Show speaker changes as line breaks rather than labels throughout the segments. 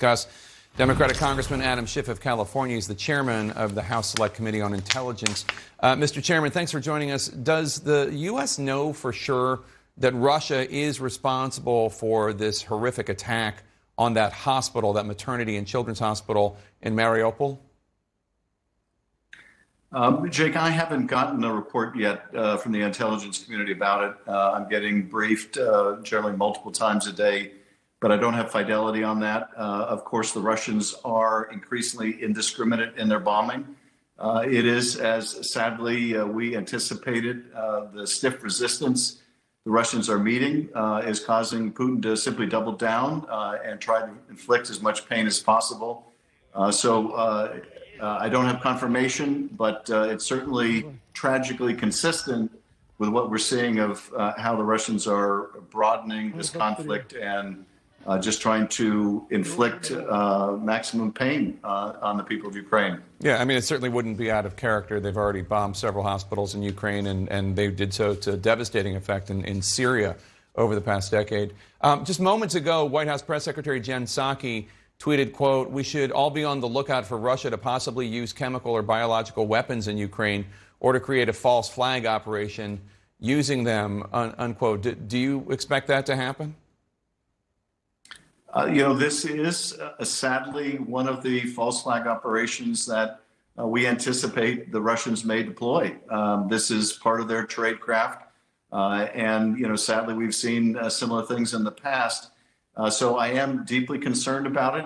discuss. Democratic Congressman Adam Schiff of California is the chairman of the House Select Committee on Intelligence. Mr. Chairman, thanks for joining us. Does the U.S. know for sure that Russia is responsible for this horrific attack on that hospital, that maternity and children's hospital in Mariupol?
Jake, I haven't gotten a report yet from the intelligence community about it. I'm getting briefed generally multiple times a day, but I don't have fidelity on that. Of course, the Russians are increasingly indiscriminate in their bombing. It is, as sadly we anticipated, the stiff resistance the Russians are meeting is causing Putin to simply double down and try to inflict as much pain as possible. I don't have confirmation, but it's certainly tragically consistent with what we're seeing of how the Russians are broadening this conflict and just trying to inflict maximum pain on the people of Ukraine.
Yeah, I mean, it certainly wouldn't be out of character. They've already bombed several hospitals in Ukraine, and they did so to devastating effect in Syria over the past decade. Just moments ago, White House Press Secretary Jen Psaki tweeted, quote, "We should all be on the lookout for Russia to possibly use chemical or biological weapons in Ukraine or to create a false flag operation using them," unquote. Do you expect that to happen?
This is sadly one of the false flag operations that we anticipate the Russians may deploy. This is part of their trade craft. Sadly, we've seen similar things in the past. So I am deeply concerned about it.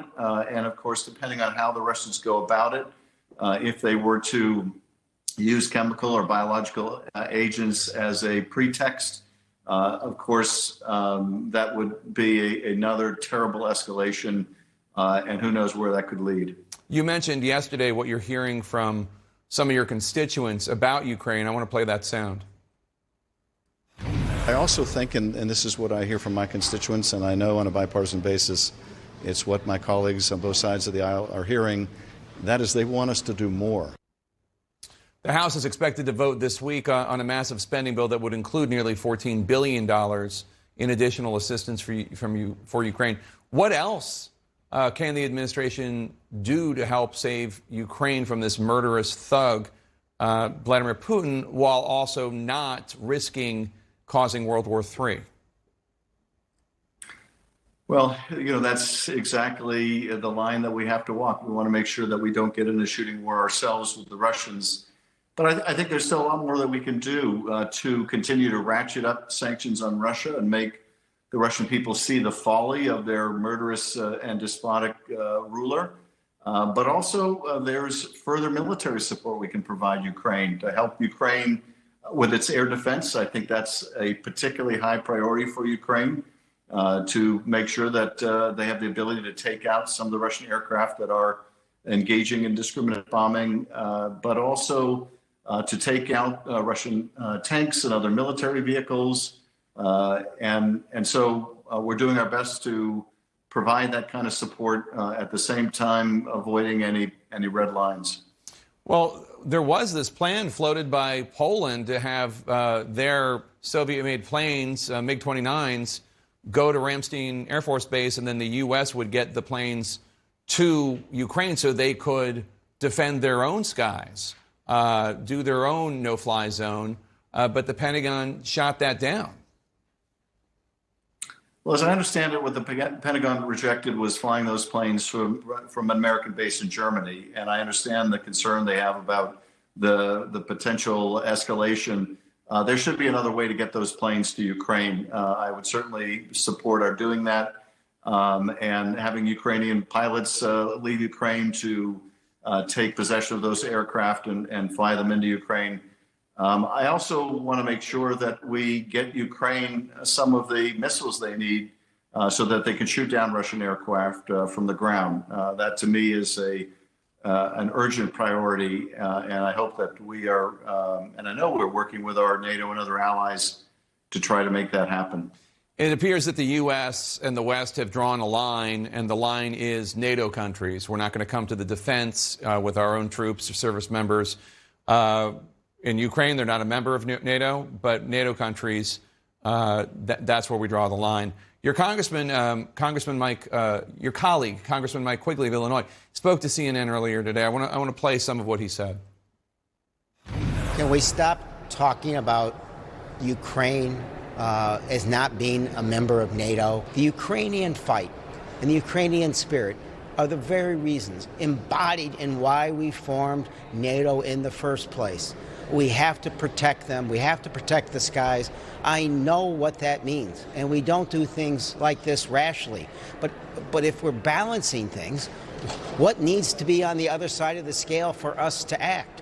And of course, depending on how the Russians go about it, if they were to use chemical or biological agents as a pretext, of course, that would be another terrible escalation, and who knows where that could lead.
You mentioned yesterday what you're hearing from some of your constituents about Ukraine. I want to play that sound.
I also think, and this is what I hear from my constituents, and I know on a bipartisan basis, it's what my colleagues on both sides of the aisle are hearing, that is they want us to do more.
The House is expected to vote this week on a massive spending bill that would include nearly $14 billion in additional assistance for Ukraine. What else can the administration do to help save Ukraine from this murderous thug, Vladimir Putin, while also not risking causing World War III?
Well, that's exactly the line that we have to walk. We want to make sure that we don't get in a shooting war ourselves with the Russians. But I think there's still a lot more that we can do to continue to ratchet up sanctions on Russia and make the Russian people see the folly of their murderous and despotic ruler. But also there's further military support we can provide Ukraine to help Ukraine with its air defense. I think that's a particularly high priority for Ukraine to make sure that they have the ability to take out some of the Russian aircraft that are engaging in indiscriminate bombing, but also to take out Russian tanks and other military vehicles. And so we're doing our best to provide that kind of support at the same time avoiding any red lines.
Well, there was this plan floated by Poland to have their Soviet-made planes, MiG-29s, go to Ramstein Air Force Base, and then the U.S. would get the planes to Ukraine so they could defend their own skies, do their own no-fly zone, but the Pentagon shot that down.
Well, as I understand it, what the Pentagon rejected was flying those planes from an American base in Germany. And I understand the concern they have about the potential escalation. There should be another way to get those planes to Ukraine. I would certainly support our doing that and having Ukrainian pilots leave Ukraine to take possession of those aircraft and fly them into Ukraine. I also want to make sure that we get Ukraine some of the missiles they need so that they can shoot down Russian aircraft from the ground. That, to me, is an urgent priority, and I hope that we are, and I know we're working with our NATO and other allies to try to make that happen.
It appears that the U.S. and the West have drawn a line, and the line is NATO countries. We're not going to come to the defense with our own troops or service members. In Ukraine, they're not a member of NATO, but NATO countries, that's where we draw the line. Your Congressman Mike, your colleague, Congressman Mike Quigley of Illinois, spoke to CNN earlier today. I want to play some of what he said.
Can we stop talking about Ukraine as not being a member of NATO? The Ukrainian fight and the Ukrainian spirit are the very reasons embodied in why we formed NATO in the first place. We have to protect them. We have to protect the skies. I know what that means, and we don't do things like this rashly. But if we're balancing things, what needs to be on the other side of the scale for us to act?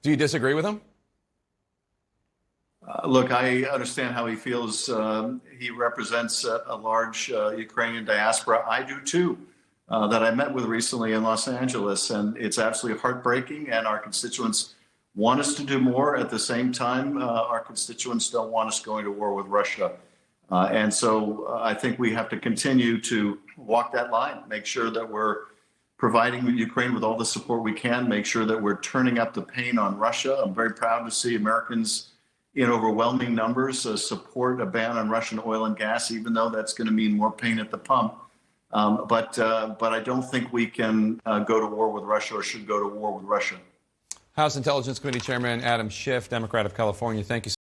Do you disagree with him?
Look, I understand how he feels. He represents a large Ukrainian diaspora. I do too, that I met with recently in Los Angeles, and it's absolutely heartbreaking, and our constituents want us to do more. At the same time, our constituents don't want us going to war with Russia. And so I think we have to continue to walk that line, make sure that we're providing Ukraine with all the support we can, make sure that we're turning up the pain on Russia. I'm very proud to see Americans in overwhelming numbers support a ban on Russian oil and gas, even though that's going to mean more pain at the pump. But I don't think we can go to war with Russia or should go to war with Russia.
House Intelligence Committee Chairman Adam Schiff, Democrat of California, thank you.